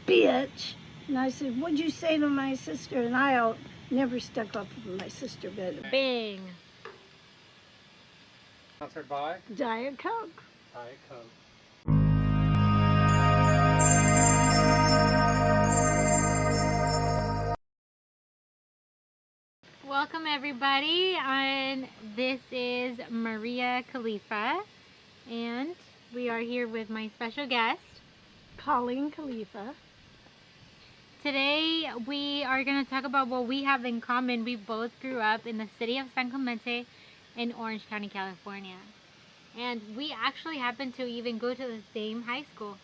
bitch. And I said, what'd you say to my sister? And I never stuck up for my sister, but Bang. Sponsored by Diet Coke. Diet Coke. Welcome everybody, and this is Moreno-Khalifa, and we are here with my special guest, Colleen Khalifa. Today we are going to talk about what we have in common. We both grew up in the city of San Clemente in Orange County, California. And we actually happen to even go to the same high school.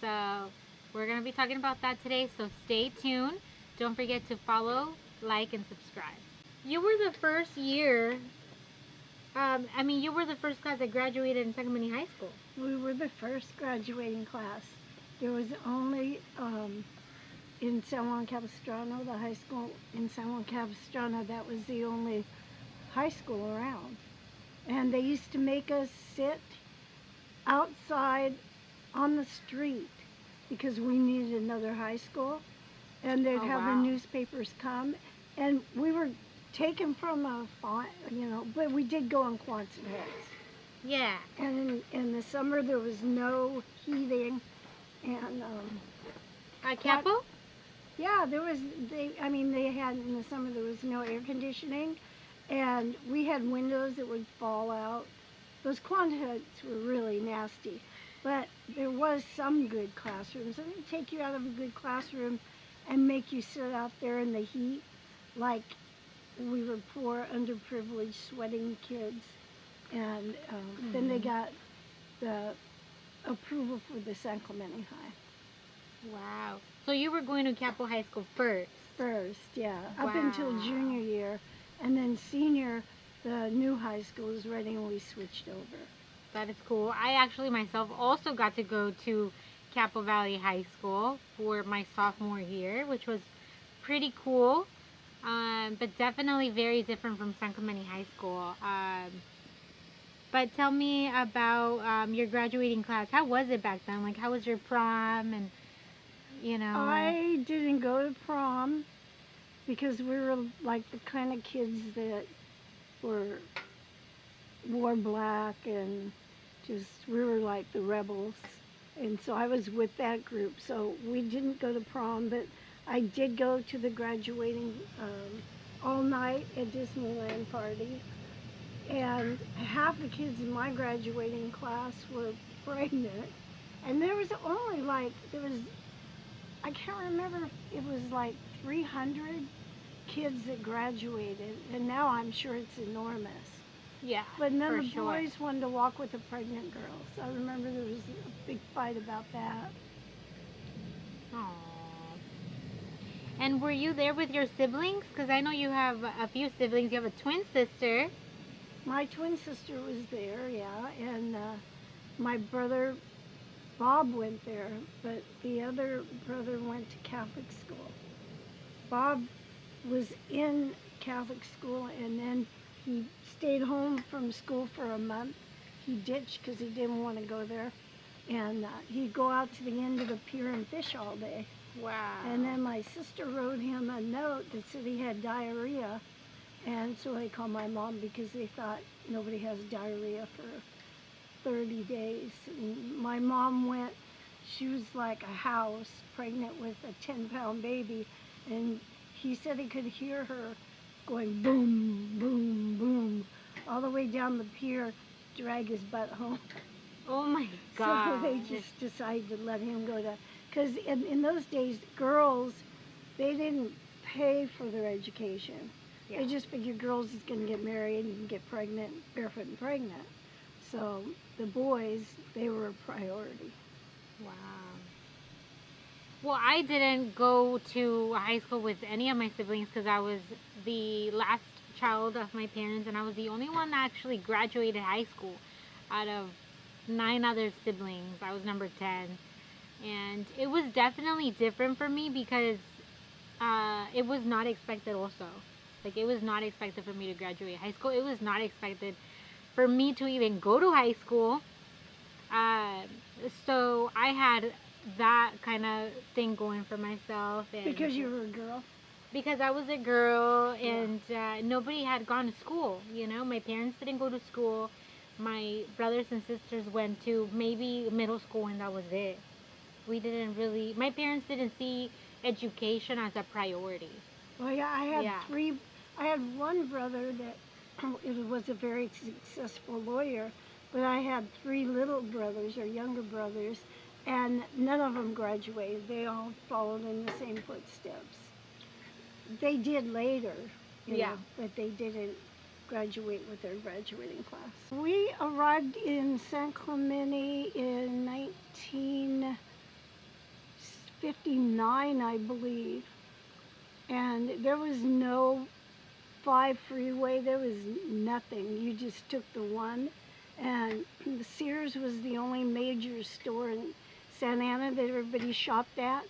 So we're going to be talking about that today, so stay tuned. Don't forget to follow, like, and subscribe. You were the first year, you were the first class that graduated in San Clemente High School. We were the first graduating class. There was only in San Juan Capistrano, the high school in San Juan Capistrano, that was the only high school around. And they used to make us sit outside on the street because we needed another high school. And they'd have the newspapers come, and we were taken from a farm, but we did go on Quonset heads. Yeah. And in the summer there was no heating, and Capo? Yeah, there was. They had in the summer there was no air conditioning, and we had windows that would fall out. Those Quonset heads were really nasty, but there was some good classrooms. And they'd take you out of a good classroom and make you sit out there in the heat like we were poor, underprivileged, sweating kids. And then they got the approval for the San Clemente High. Wow. So you were going to Capo High School first? First, yeah. Up until junior year. And then senior, the new high school was ready and we switched over. That is cool. I actually myself also got to go to Capo Valley High School for my sophomore year, which was pretty cool, but definitely very different from San Clemente High School. But tell me about your graduating class. How was it back then? Like, how was your prom? And I didn't go to prom because we were like the kind of kids that wore black, and we were like the rebels. And so I was with that group, so we didn't go to prom, but I did go to the graduating all night at Disneyland party. And half the kids in my graduating class were pregnant. And there was only I can't remember, it was like 300 kids that graduated. And now I'm sure it's enormous. Yeah, but none of the boys wanted to walk with a pregnant girl. So I remember there was a big fight about that. Aww. And were you there with your siblings? Because I know you have a few siblings. You have a twin sister. My twin sister was there, yeah. And my brother Bob went there, but the other brother went to Catholic school. Bob was in Catholic school, and then he stayed home from school for a month. He ditched because he didn't want to go there. And he'd go out to the end of the pier and fish all day. Wow. And then my sister wrote him a note that said he had diarrhea. And so they called my mom because they thought nobody has diarrhea for 30 days. And my mom went, she was like a house, pregnant with a 10-pound baby. And he said he could hear her going boom, boom, boom, all the way down the pier, drag his butt home. Oh my God. So they just decided to let him go to, because in those days, girls, they didn't pay for their education. Yeah. They just figured girls is going to get married and get pregnant, barefoot and pregnant. So the boys, they were a priority. Wow. Well, I didn't go to high school with any of my siblings because I was the last child of my parents, and I was the only one that actually graduated high school out of 9 other siblings. I was number 10. And it was definitely different for me because it was not expected also. Like, it was not expected for me to graduate high school. It was not expected for me to even go to high school. So I had that kind of thing going for myself. And Because you were a girl. because I was a girl and nobody had gone to school. You know, my parents didn't go to school. My brothers and sisters went to maybe middle school, and that was it. We didn't really. My parents didn't see education as a priority. Well, yeah, I had Yeah. three. I had one brother that it was a very successful lawyer, but I had three little brothers or younger brothers, and none of them graduated. They all followed in the same footsteps. They did later, Yeah. but they didn't graduate with their graduating class. We arrived in San Clemente in 1959, I believe, and there was no 5 freeway. There was nothing. You just took the one, and the Sears was the only major store in Santa Ana that everybody shopped at.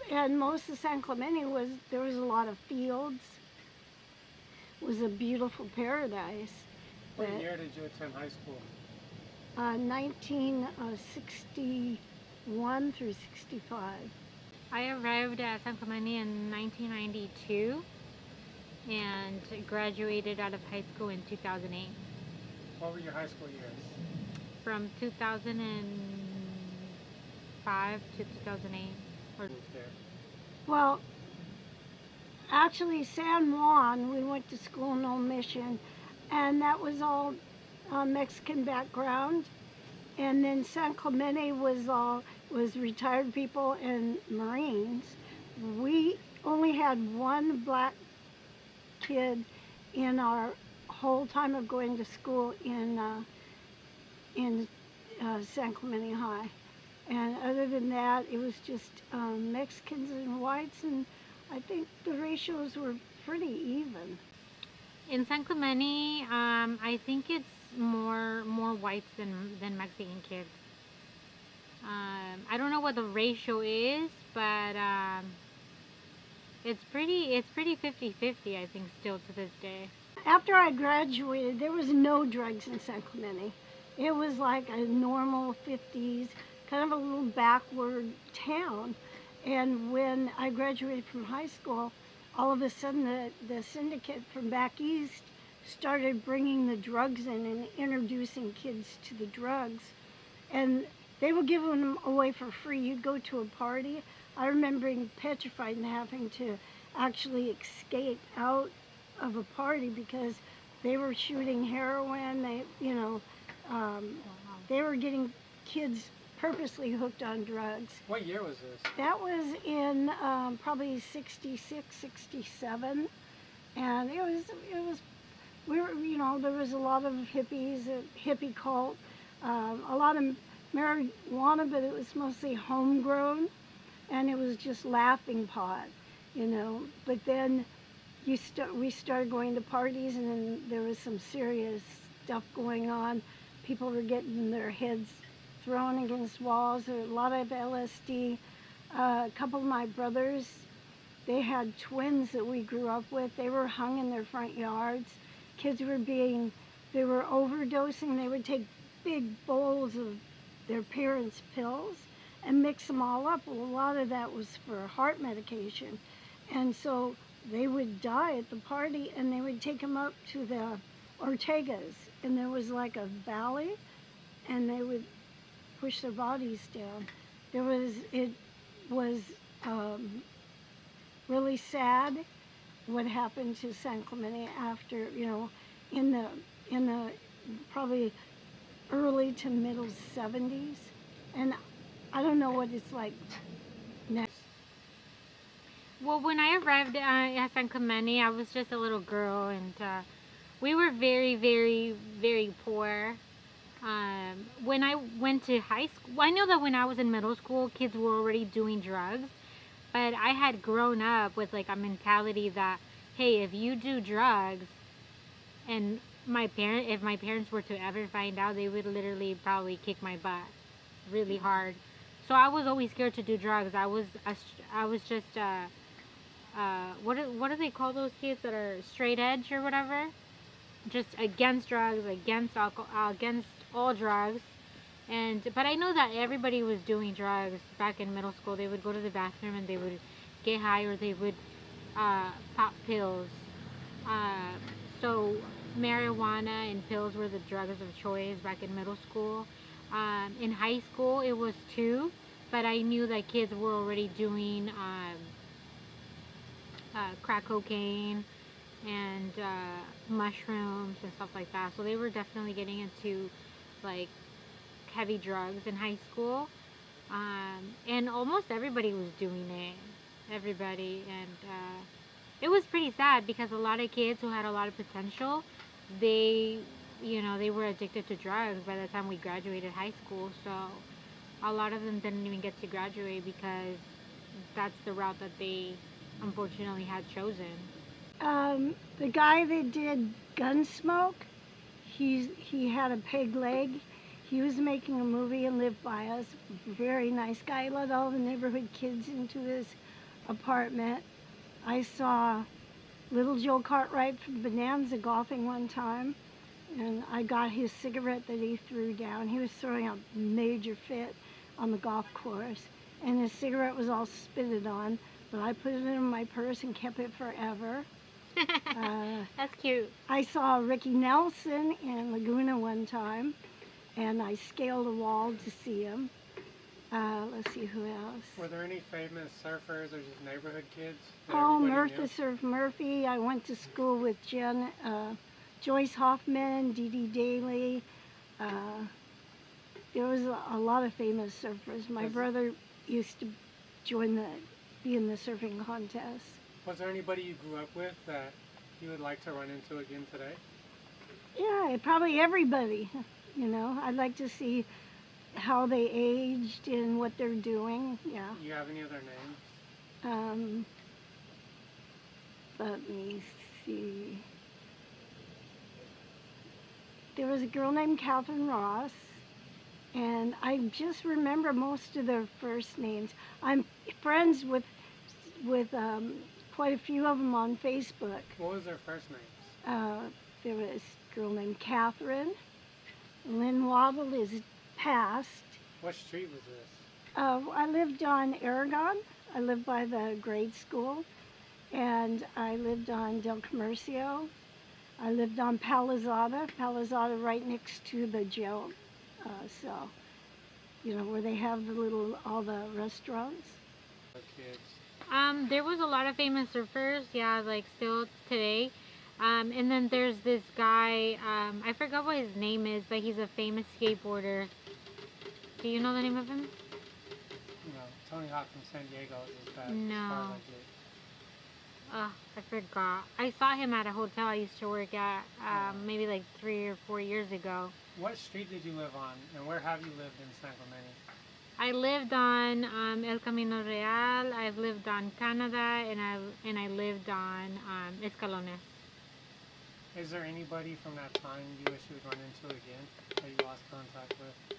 And most of San Clemente there was a lot of fields. It was a beautiful paradise. What year did you attend high school? 1961 through 65. I arrived at San Clemente in 1992 and graduated out of high school in 2008. What were your high school years? From 2005 to 2008. Moved there. Well, actually, San Juan, we went to school in Old Mission, and that was all Mexican background. And then San Clemente was retired people and Marines. We only had one black kid in our whole time of going to school in San Clemente High. And other than that, it was just Mexicans and whites, and I think the ratios were pretty even. In San Clemente, I think it's more whites than Mexican kids. I don't know what the ratio is, but it's pretty 50-50, I think, still to this day. After I graduated, there was no drugs in San Clemente. It was like a normal 50s, kind of a little backward town. And when I graduated from high school, all of a sudden the syndicate from back east started bringing the drugs in and introducing kids to the drugs. And they were giving them away for free. You'd go to a party. I remember being petrified and having to actually escape out of a party because they were shooting heroin. They were getting kids purposely hooked on drugs. What year was this? That was in probably 66, 67, and there was a lot of hippies, a hippie cult, a lot of marijuana, but it was mostly homegrown, and it was just laughing pot. But then we started going to parties, and then there was some serious stuff going on. People were getting their heads thrown against walls. There was a lot of LSD. A couple of my brothers, they had twins that we grew up with. They were hung in their front yards. Kids they were overdosing. They would take big bowls of their parents' pills and mix them all up. Well, a lot of that was for heart medication. And so they would die at the party, and they would take them up to the Ortegas. And there was like a valley, and they would push their bodies down. It was really sad what happened to San Clemente after, in the probably early to middle 70s. And I don't know what it's like now. Well, when I arrived at San Clemente, I was just a little girl, and we were very, very, very poor. When I went to high school, I know that when I was in middle school, kids were already doing drugs, but I had grown up with like a mentality that, hey, if you do drugs, and if my parents were to ever find out, they would literally probably kick my butt really hard. So I was always scared to do drugs. I was just what do they call those kids that are straight edge or whatever? Just against drugs, against alcohol, against all drugs. But I know that everybody was doing drugs back in middle school. They would go to the bathroom and they would get high, or they would pop pills. Uh, so marijuana and pills were the drugs of choice back in middle school. In high school, it was two, but I knew that kids were already doing crack cocaine and mushrooms and stuff like that. So they were definitely getting into like heavy drugs in high school. And almost everybody was doing it. Everybody. And it was pretty sad because a lot of kids who had a lot of potential, they, they were addicted to drugs by the time we graduated high school. So a lot of them didn't even get to graduate because that's the route that they unfortunately had chosen. The guy that did Gunsmoke, he had a peg leg. He was making a movie and lived by us. Very nice guy. He let all the neighborhood kids into his apartment. I saw little Joe Cartwright from Bonanza golfing one time, and I got his cigarette that he threw down. He was throwing a major fit on the golf course, and his cigarette was all spitted on, but I put it in my purse and kept it forever. That's cute. I saw Ricky Nelson in Laguna one time, and I scaled a wall to see him. Let's see who else. Were there any famous surfers or just neighborhood kids? Oh, Murphy Surf Murphy. I went to school with Joyce Hoffman, Dee Dee Daly. There was a lot of famous surfers. My brother used to be in the surfing contest. Was there anybody you grew up with that you would like to run into again today? Yeah, probably everybody. I'd like to see how they aged and what they're doing. Yeah. Do you have any other names? Let me see. There was a girl named Catherine Ross, and I just remember most of their first names. I'm friends with quite a few of them on Facebook. What was their first names? There was a girl named Catherine. Lynn Waddle is passed. What street was this? I lived on Aragon. I lived by the grade school. And I lived on Del Comercio. I lived on Palizada right next to the jail cell. Where they have all the restaurants. The kids. There was a lot of famous surfers, yeah, like still today. And then there's this guy, I forgot what his name is, but he's a famous skateboarder. Do you know the name of him? No, Tony Hawk from San Diego is his best. No. I forgot. I saw him at a hotel I used to work at maybe like 3 or 4 years ago. What street did you live on, and where have you lived in San Clemente? I lived on El Camino Real, I've lived on Canada, and I lived on Escalones. Is there anybody from that time you wish you would run into again that you lost contact with?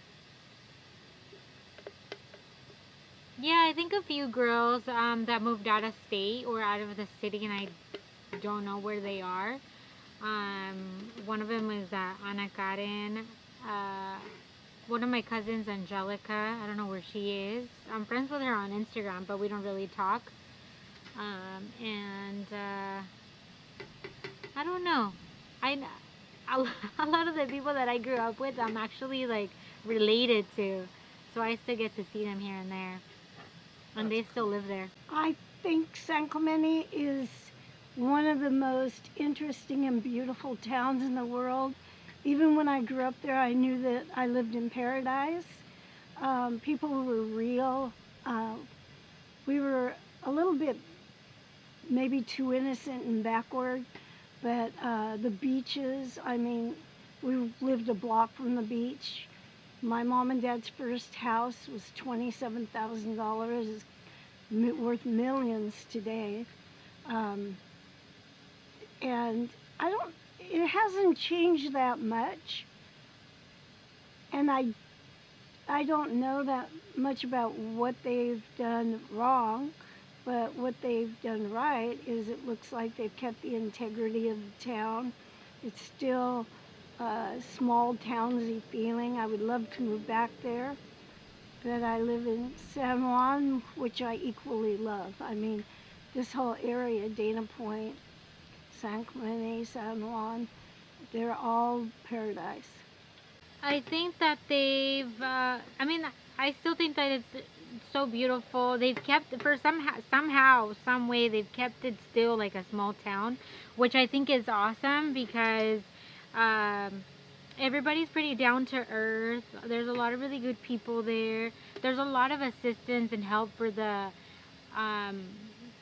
Yeah, I think a few girls that moved out of state or out of the city, and I don't know where they are. One of them was Ana Karen. One of my cousins, Angelica. I don't know where she is. I'm friends with her on Instagram, but we don't really talk. I don't know. A lot of the people that I grew up with, I'm actually like related to, so I still get to see them here and there. And they still live there. I think San Clemente is one of the most interesting and beautiful towns in the world. Even when I grew up there, I knew that I lived in paradise. People were real. We were a little bit maybe too innocent and backward, but the beaches, we lived a block from the beach. My mom and dad's first house was $27,000. It's worth millions today. And it hasn't changed that much. And I don't know that much about what they've done wrong, but what they've done right is it looks like they've kept the integrity of the town. It's still small townsy feeling. I would love to move back there, but I live in San Juan, which I equally love. I mean, this whole area, Dana Point, San Clemente, San Juan, they're all paradise. I think that I mean, I still think that it's so beautiful. They've kept, for somehow, some way, they've kept it still like a small town, which I think is awesome because everybody's pretty down to earth. There's a lot of really good people there. There's a lot of assistance and help for the,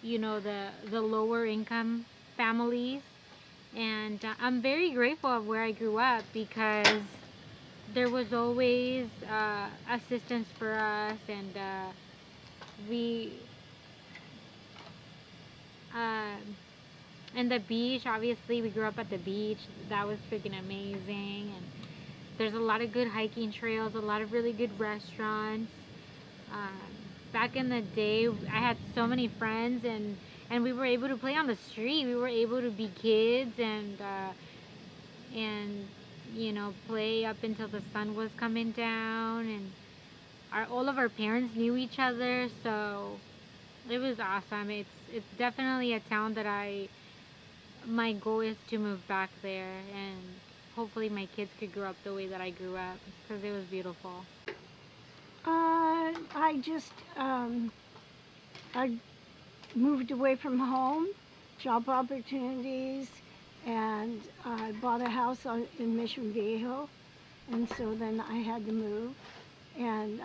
the lower income families. And I'm very grateful of where I grew up because there was always assistance for us, and we and the beach, obviously we grew up at the beach. That was freaking amazing. And there's a lot of good hiking trails, a lot of really good restaurants. Back in the day, I had so many friends, and we were able to play on the street. We were able to be kids and play up until the sun was coming down, and all of our parents knew each other, so it was awesome. It's definitely a town that my goal is to move back there, and hopefully my kids could grow up the way that I grew up because it was beautiful. I moved away from home, job opportunities, and I bought a house in Mission Viejo, and so then I had to move. And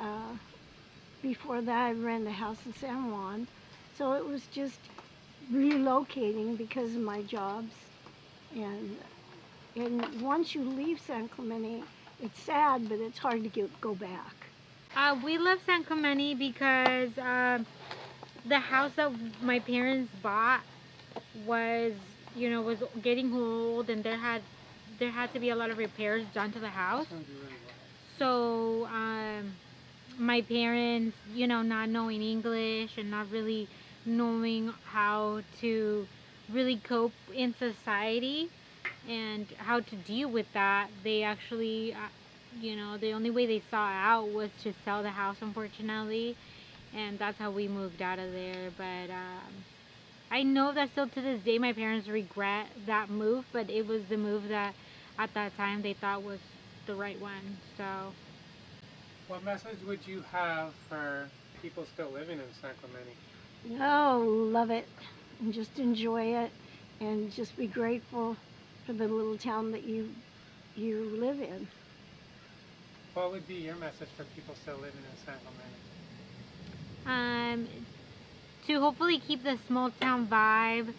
before that, I rented a house in San Juan, so it was just relocating because of my jobs. And once you leave San Clemente, it's sad, but it's hard to go back. We love San Clemente because the house that my parents bought was was getting old, and there had to be a lot of repairs done to the house. So my parents, not knowing English and not really knowing how to really cope in society and how to deal with that, they actually the only way they saw out was to sell the house, unfortunately, and that's how we moved out of there. But I know that still to this day my parents regret that move, but it was the move that at that time they thought was the right one. So what message would you have for people still living in San Clemente? Oh, love it, and just enjoy it, and just be grateful for the little town that you live in. What would be your message for people still living in San Clemente? To hopefully keep the small town vibe,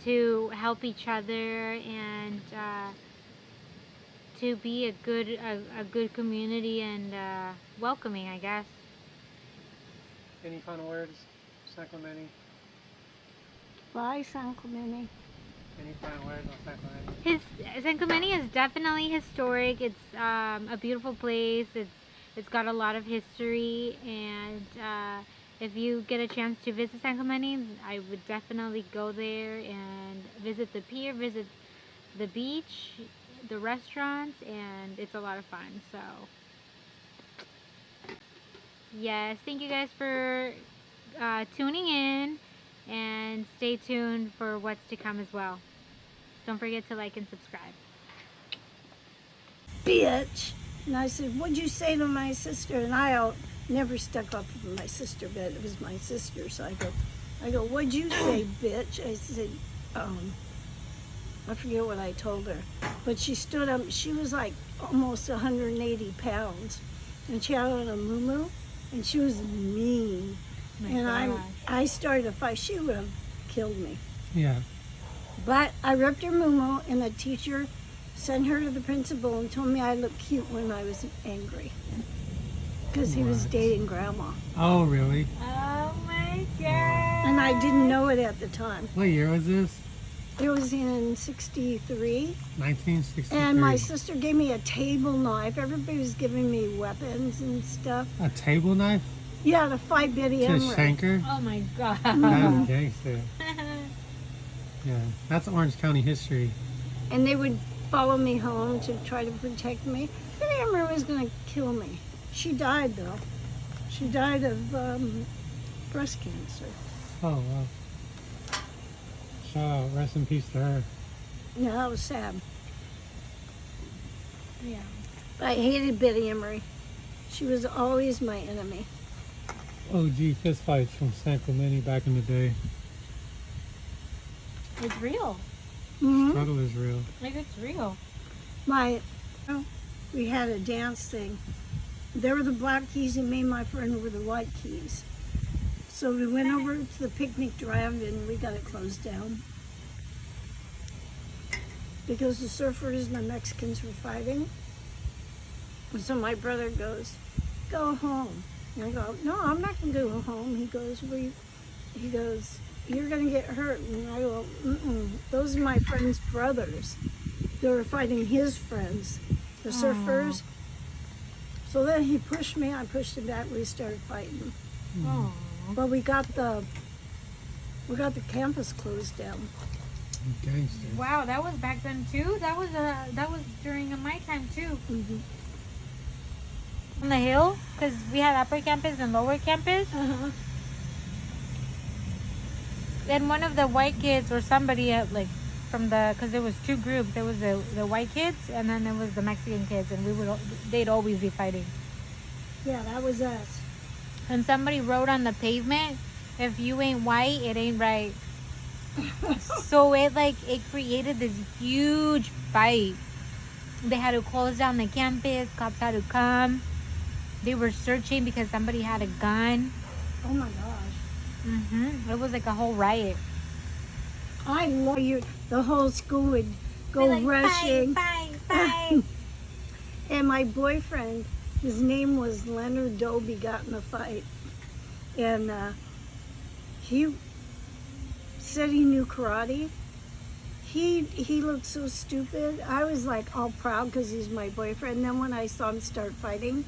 to help each other, and to be a good community and welcoming, I guess. Any final words, San Clemente? Bye, San Clemente. Any final words on San Clemente? San Clemente is definitely historic. It's a beautiful place. It's got a lot of history, and if you get a chance to visit San Clemente, I would definitely go there and visit the pier, visit the beach, the restaurants, and it's a lot of fun. So yes, thank you guys for tuning in, and stay tuned for what's to come as well. Don't forget to like and subscribe. Bitch. And I said, what'd you say to my sister? And I never stuck up for my sister, but it was my sister. So I go, what'd you say, bitch? I said, I forget what I told her. But she stood up. She was like almost 180 pounds. And she had on a muumuu. And she was mean. I started a fight. She would have killed me. Yeah. But I ripped her muumuu, and the teacher sent her to the principal and told me I looked cute when I was angry. Because he was dating Grandma. Oh, really? Oh my God. And I didn't know it at the time. What year was this? It was in 63. 1963. And my sister gave me a table knife. Everybody was giving me weapons and stuff. A table knife? Yeah, to fight Betty To Emmerich. shank her? Oh my God. That's gangster. Yeah, that's Orange County history. And they would follow me home to try to protect me. But Emery was going to kill me. She died, though. She died of breast cancer. Oh, wow. Shout out. Rest in peace to her. Yeah, that was sad. Yeah. I hated Betty Emery. She was always my enemy. OG fist fights from San Clemente back in the day. It's real. Mm-hmm. Struggle is real. Like, it's real. We had a dance thing. There were the black keys, and me and my friend were the white keys. So we went over to the picnic drive, and we got it closed down because the surfers and the Mexicans were fighting. And so my brother goes, "Go home." And I go, "No, I'm not going to go home." He goes, "You're going to get hurt." And I go, "Mm-mm. Those are my friend's brothers. They were fighting his friends, the surfers." So then he pushed me, I pushed him back, we started fighting. Oh. But we got the campus closed down. Gangster. Wow, that was back then too. That was during my time too. Mm-hmm. On the hill, because we had upper campus and lower campus. Uh-huh. Then one of the white kids or somebody because there was two groups. There was the white kids and then there was the Mexican kids, and they'd always be fighting. Yeah, that was us. And somebody wrote on the pavement, "If you ain't white, it ain't right." So it created this huge fight. They had to close down the campus. Cops had to come. They were searching because somebody had a gun. Oh my gosh. It was like a whole riot. I love you. The whole school would go They're like, rushing. Fight, fight, fight. And my boyfriend, his name was Leonard Dobie, got in a fight. And he said he knew karate. He looked so stupid. I was like all proud because he's my boyfriend. And then when I saw him start fighting,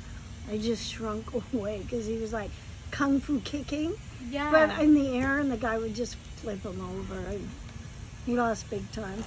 I just shrunk away because he was like kung fu kicking. Yeah. But in the air, and the guy would just flip him over. And he lost big time.